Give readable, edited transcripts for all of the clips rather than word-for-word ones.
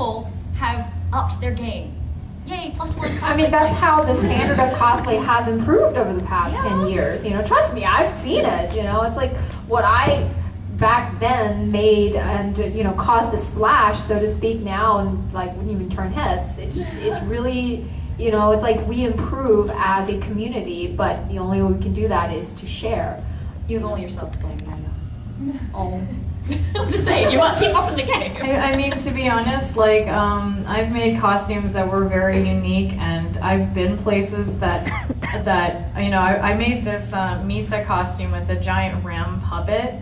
people have upped their game. Yay, +1 cosplay I mean, that's points. how the standard of cosplay has improved over the past 10 years. You know, trust me, I've seen it. You know, it's like what I back then made and, you know, caused a splash, so to speak, now and like wouldn't even turn heads. It's just, it really, you know, it's like we improve as a community, but the only way we can do that is to share. You have only yourself to blame, I know. Oh. I'm just saying, you want to keep up in the game. I mean, to be honest, like, I've made costumes that were very unique, and I've been places that, you know, I made this Misa costume with a giant ram puppet.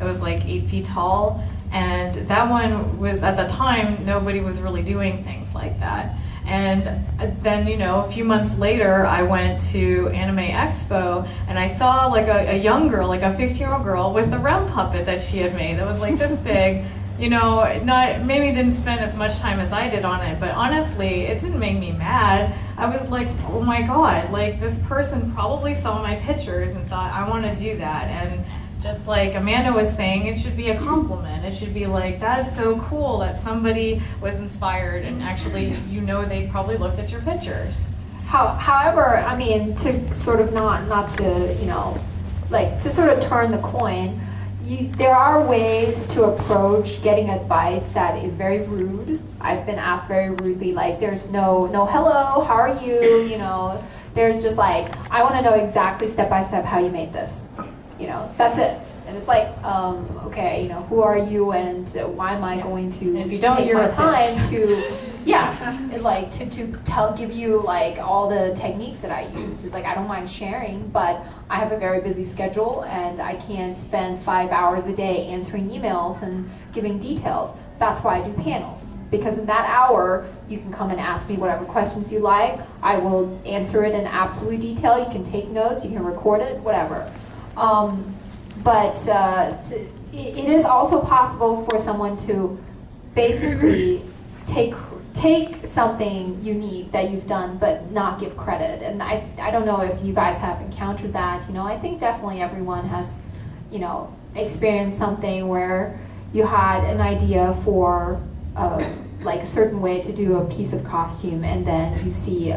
It was like 8 feet tall, and that one was, at the time, nobody was really doing things like that. And then, you know, a few months later, I went to Anime Expo, and I saw like a young girl, like a 15-year-old girl with a ram puppet that she had made that was like this big. You know, maybe didn't spend as much time as I did on it, but honestly, it didn't make me mad. I was like, oh my God, like this person probably saw my pictures and thought, I want to do that. And just like Amanda was saying, it should be a compliment. It should be like, that's so cool that somebody was inspired and actually, you know, they probably looked at your pictures. However, I mean, to sort of not to, you know, like to sort of turn the coin, there are ways to approach getting advice that is very rude. I've been asked very rudely, like there's no hello, how are you, you know, there's just like, I want to know exactly step by step how you made this. You know, that's it. And it's like, okay, you know, who are you and why am I going to if you don't, take you're my a time bitch. to, yeah, it's like to give you like all the techniques that I use. It's like, I don't mind sharing, but I have a very busy schedule and I can't spend 5 hours a day answering emails and giving details. That's why I do panels. Because in that hour, you can come and ask me whatever questions you like. I will answer it in absolute detail. You can take notes, you can record it, whatever. But it is also possible for someone to basically take something unique that you've done but not give credit. And I don't know if you guys have encountered that. You know, I think definitely everyone has, you know, experienced something where you had an idea for like a certain way to do a piece of costume, and then you see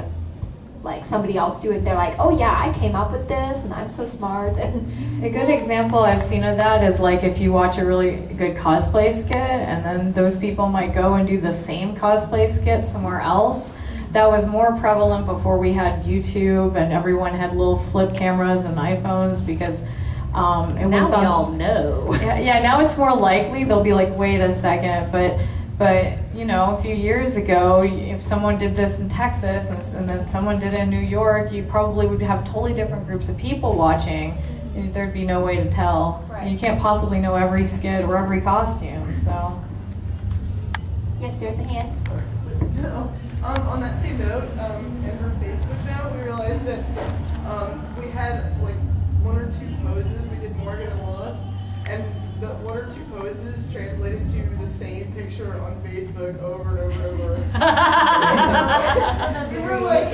like somebody else do it, they're like, oh yeah, I came up with this and I'm so smart. And a good example I've seen of that is like if you watch a really good cosplay skit and then those people might go and do the same cosplay skit somewhere else. That was more prevalent before we had YouTube and everyone had little flip cameras and iPhones, because it now was we all know. Yeah, now it's more likely they'll be like, wait a second, but you know, a few years ago, if someone did this in Texas and then someone did it in New York, you probably would have totally different groups of people watching. And there'd be no way to tell. Right. You can't possibly know every skit or every costume, so. yes, there's a hand. No. On that same note, in her Facebook now, we realized that we had like 1 or 2 poses. We did Morgan and Willa, and the 1 or 2 poses translated to the same picture on Facebook over and over and over. We were like,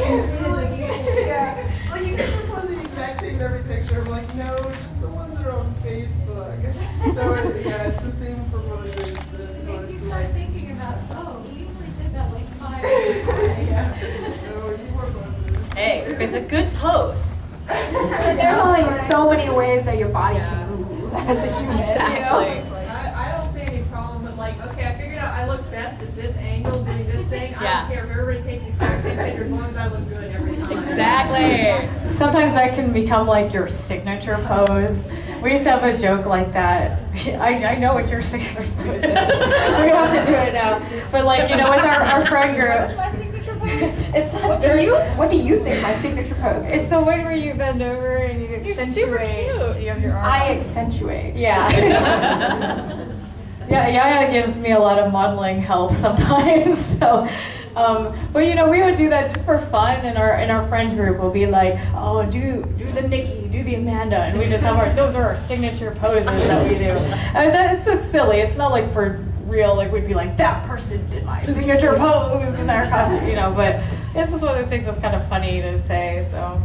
yeah. Like, you guys were posting the exact same in every picture. I'm like, no, it's just the ones that are on Facebook. So, yeah, it's the same for poses. It makes you start thinking about, oh, we usually did that like 5 years ago. Yeah. So, you were poses. Hey, if it's a good pose. There's only so many ways that your body can move as a human. Exactly. You know? I don't see any problem with like, okay, I figured out I look best at this angle doing this thing. I Yeah. don't care if everybody takes the exact same picture as long as I look good every time. Exactly. Sometimes that can become like your signature pose. We used to have a joke like that. I know what your signature pose is. We have to do it now. But like, you know, with our friend group. What's my signature pose? It's not What do you think my signature pose is? It's the one where you bend over and you You're super accentuate. cute. You have your arm. I accentuate. Yeah. Yeah, Yaya gives me a lot of modeling help sometimes. So, but you know, we would do that just for fun. In our friend group, we'll be like, oh, do the Nikki, do the Amanda, and we just have those are our signature poses that we do. And it's just silly. It's not like for real. Like we'd be like, that person did my signature pose in their costume, you know. But it's just one of those things that's kind of funny to say. So.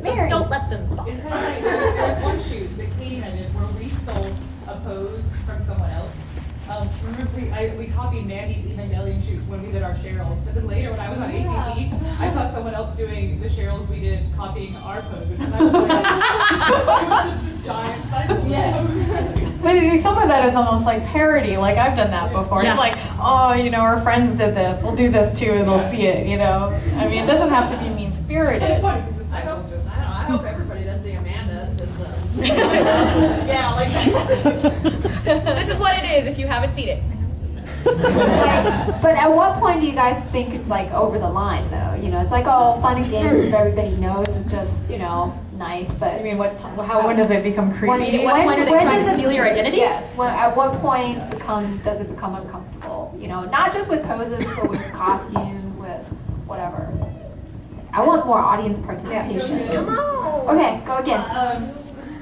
So Mary. don't let them talk. There was one shoot that Katie and I did where we stole a pose from someone else, remember we copied Mandy's Evangelion shoot when we did our Cheryls, but then later when I was on ACP, I saw someone else doing the Cheryls we did copying our poses, and I was like, it was just this giant cycle. Yes. But some of that is almost like parody, like I've done that before. Yeah. It's like, oh, you know, our friends did this, we'll do this too, and they'll see it, you know? I mean, it doesn't have to be mean-spirited. Funny because the I cycle hope, just. I hope everybody does the Amanda. Yeah, like. This is what it is if you haven't seen it. But at what point do you guys think it's like over the line though? You know, it's like, oh, fun and games if everybody knows is just, you know, nice, but. I mean, when does it become creepy? At what point are they trying to steal your identity? Yes, at what point does it become uncomfortable? You know, not just with poses, but with costumes, with whatever. I want more audience participation. Come on. Okay, go again.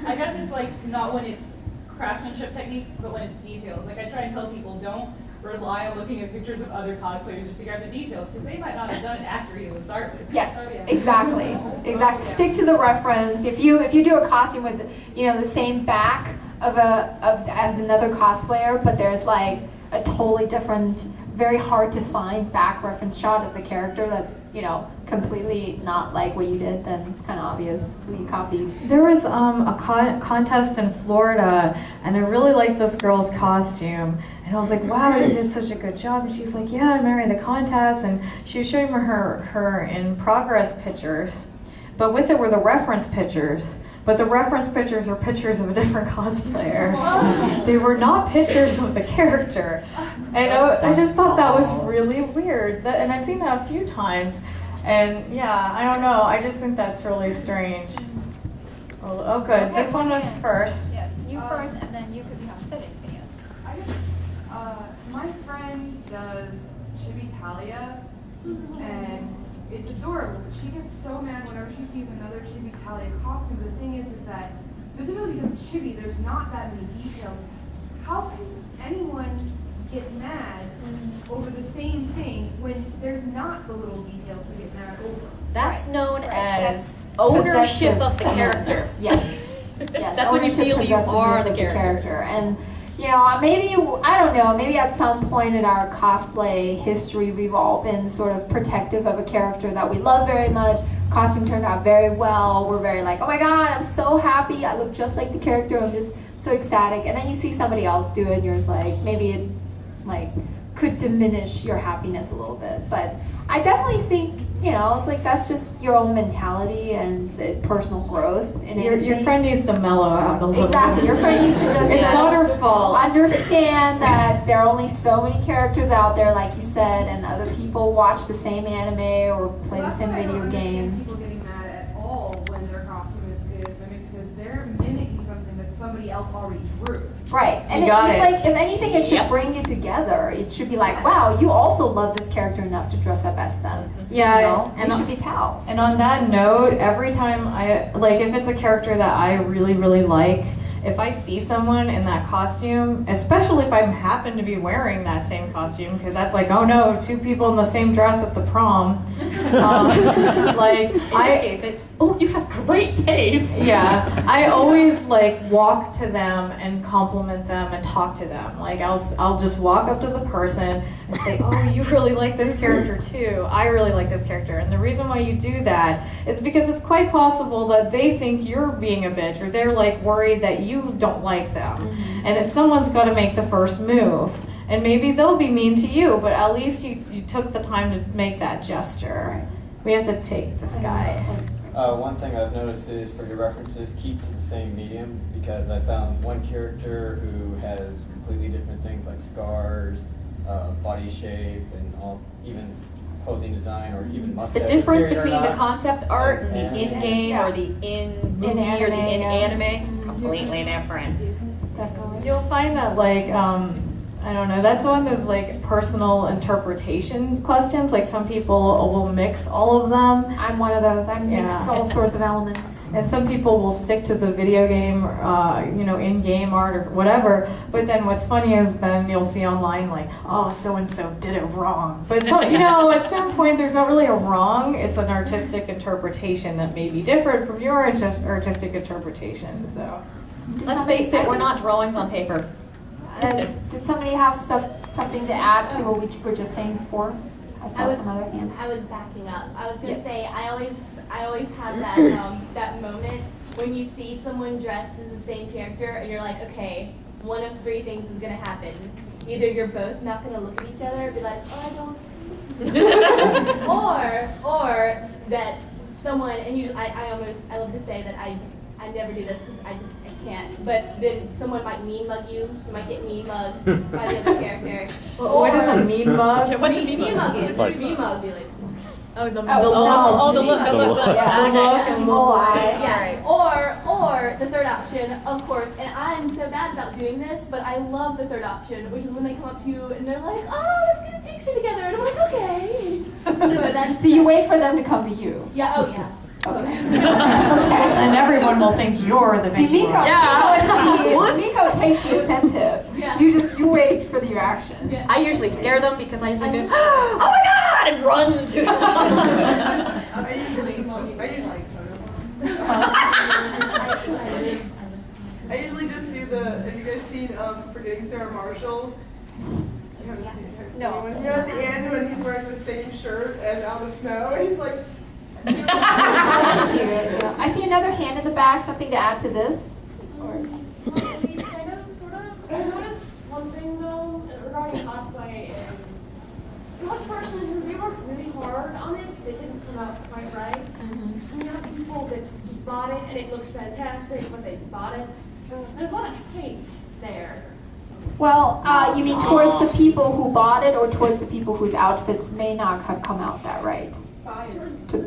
I guess it's like not when it's craftsmanship techniques, but when it's details. Like I try and tell people, don't rely on looking at pictures of other cosplayers to figure out the details, because they might not have done it accurately to start with. Yes, exactly. Stick to the reference. If you do a costume with, you know, the same back as another cosplayer, but there's like a totally different, very hard to find back reference shot of the character that's, you know, completely not like what you did, then it's kind of obvious who you copied. There was a contest in Florida, and I really liked this girl's costume. And I was like, wow, you did such a good job. And she's like, yeah, I married the contest. And she was showing me her in progress pictures. But with it were the reference pictures. But the reference pictures are pictures of a different cosplayer. They were not pictures of the character. And I just thought that was really weird. And I've seen that a few times. And yeah, I don't know. I just think that's really strange. Oh, good. Okay, This one was first. Yes, you first, and then you, because you haven't said anything yet. I just, my friend does Chibitalia, and it's adorable, but she gets so mad whenever she sees another Chibitalia costume. The thing is that, specifically because it's Chibi, there's not that many details. How can anyone get mad over the same thing when there's not the little details to get mad over? That's known as That's ownership of the possessiveness. character. Yes. Yes. That's when you ownership, feel you are possessiveness the of character. And, you know, maybe, I don't know, maybe at some point in our cosplay history, we've all been sort of protective of a character that we love very much. Costume turned out very well. We're very like, oh my God, I'm so happy. I look just like the character. I'm just so ecstatic. And then you see somebody else do it, and you're just like, maybe it, like, could diminish your happiness a little bit. But I definitely think, you know, it's like that's just your own mentality and it's personal growth. And Your friend needs to mellow out a little exactly. bit. Your friend needs to just It's not her fault. understand that there are only so many characters out there, like you said, and other people watch the same anime or play the same video game. People getting mad at all when their costume is mimicked because they're mimicking something that somebody else already drew. Right, and You got it's it. like, if anything, it should bring you together. It should be like, wow, you also love this character enough to dress up as them. Yeah, you know? and we should be pals. And on that note, every time if it's a character that I really, really like, if I see someone in that costume, especially if I happen to be wearing that same costume, because that's like, oh no, two people in the same dress at the prom. In this case, it's, oh, you have great taste. Yeah, I always like walk to them and compliment them and talk to them. Like I'll just walk up to the person and say, oh, you really like this character too. I really like this character. And the reason why you do that is because it's quite possible that they think you're being a bitch, or they're like worried that you don't like them. And that someone's got to make the first move. And maybe they'll be mean to you, but at least you took the time to make that gesture. We have to take this guy. One thing I've noticed is for your references, keep to the same medium, because I found one character who has completely different things like scars, body shape, and even clothing design, or even mustache. The difference period or between the not. concept art and the Anime. in-game or the in-movie or the in-anime, completely different. Definitely. You'll find that like I don't know, that's one of those like personal interpretation questions. Like some people will mix all of them, I'm one of those. I mix Yeah. all sorts of elements. and some people will stick to the video game, in-game art or whatever. But then what's funny is then you'll see online like, oh, so and so did it wrong. But so, at some point there's not really a wrong. It's an artistic interpretation that may be different from your artistic interpretation. So. Let's face it, we're not drawings on paper. Did somebody have something to add to what we were just saying before? I saw some other hands. I was backing up. I was gonna Yes. say I always have that that moment when you see someone dressed as the same character and you're like, okay, one of three things is gonna happen. Either you're both not gonna look at each other and be like, oh, I don't see, or that someone, and usually I love to say that I never do this because I can't, but then someone might mean mug you might get mean mugged by the other character. What is a mean mug? Yeah, what's a mean mean mug? mug is? Like- Mean mug be like, Oh, the Oh, look, the look. The look. Yeah. Evil eye. yeah. Or the third option, of course, and I'm so bad about doing this, but I love the third option, which is when they come up to you and they're like, oh, let's get a picture together, and I'm like, okay. So that's So you wait for them to come to you. yeah, oh yeah. Okay. And everyone will think you're the See, victim. Miko, Yeah. Miko takes the incentive. Yeah. You wait for the reaction. Yeah. I usually scare them because I usually go, oh my god, and run to them. I usually I usually just do have you guys seen Forgetting Sarah Marshall? You haven't seen her? No. When you're at the end when he's wearing the same shirt as Out of Snow, and he's like. I see another hand in the back. Something to add to this? Or Kind of, sort of. I noticed one thing though regarding cosplay is the one person who they worked really hard on it, it didn't come out quite right. And you have people that just bought it and it looks fantastic, but they bought it. There's a lot of hate there. well, you mean towards the people who bought it, or towards the people whose outfits may not have come out that right? Towards the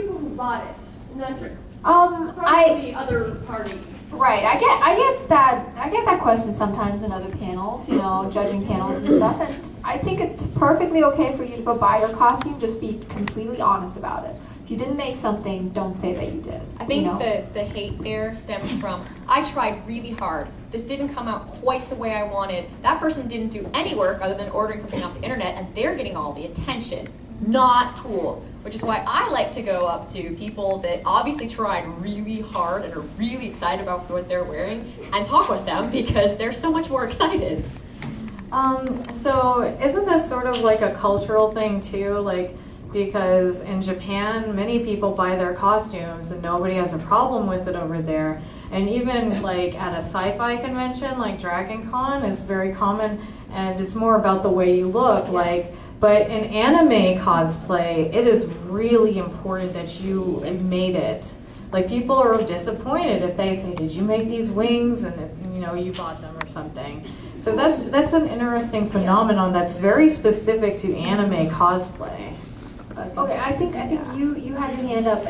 people who bought it, and then I the other party. Right, I get that question sometimes in other panels, you know, judging panels and stuff, and I think it's perfectly okay for you to go buy your costume, just be completely honest about it. If you didn't make something, don't say that you did. I think you know? the hate there stems from, I tried really hard. This didn't come out quite the way I wanted. That person didn't do any work other than ordering something off the internet, and they're getting all the attention. Not cool. Which is why I like to go up to people that obviously tried really hard and are really excited about what they're wearing and talk with them because they're so much more excited. So isn't this sort of like a cultural thing too? Like, because in Japan, many people buy their costumes and nobody has a problem with it over there. And even like at a sci-fi convention like Dragon Con is very common, and it's more about the way you look. Like, but in anime cosplay, it is really important that you made it. Like, people are disappointed if they say, "Did you make these wings?" and you bought them or something. So that's an interesting phenomenon that's very specific to anime cosplay. Okay, I think you had your hand up.